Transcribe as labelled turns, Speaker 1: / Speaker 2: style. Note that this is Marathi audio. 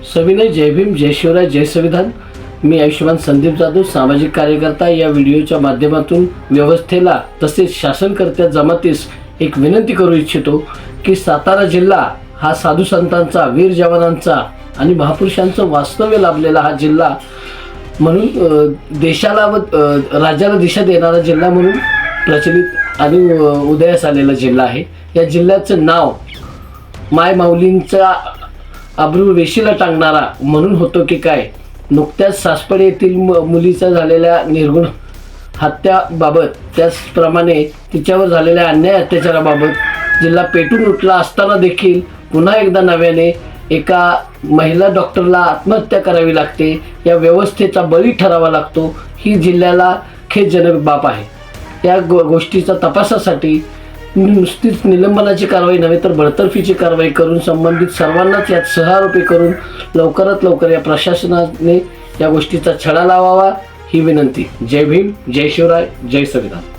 Speaker 1: सविनय जय भीम, जय शिवराय, जय संविधान। मी आयुष्यमान संदीप जाधव, सामाजिक कार्यकर्ता। या व्हिडिओच्या माध्यमातून व्यवस्थेला तसेच शासनकर्त्या जमातीस एक विनंती करू इच्छितो की सातारा जिल्हा हा साधू संतांचा, वीर जवानांचा आणि महापुरुषांचं वास्तव्य लाभलेला हा जिल्हा म्हणून देशाला व राज्याला दिशा देणारा जिल्हा म्हणून प्रचलित आणि उदयास आलेला जिल्हा आहे। या जिल्ह्याचं नाव माय माऊलींचा अब्रू वेशीला टांगणारा म्हणून होतो की काय। नुकत्याच सासपडे येथील मुलीचा झालेल्या निर्गुण हत्याबाबत, त्याचप्रमाणे तिच्यावर झालेल्या अन्याय अत्याचाराबाबत जिल्हा पेटून उठला असताना देखील पुन्हा एकदा नव्याने एका महिला डॉक्टरला आत्महत्या करावी लागते, या व्यवस्थेचा बळी ठरावा लागतो। ही जिल्ह्याला खेदजनक बाब आहे। या गोष्टीचा तपासासाठी नुसतीच निलंबनाची कारवाई नव्हे तर बडतर्फीची कारवाई करून संबंधित सर्वांनाच यात सहआरोपी करून लवकरात लवकर या प्रशासनाने या गोष्टीचा छडा लावावा ही विनंती। जय भीम, जय शिवराय, जय संविधान।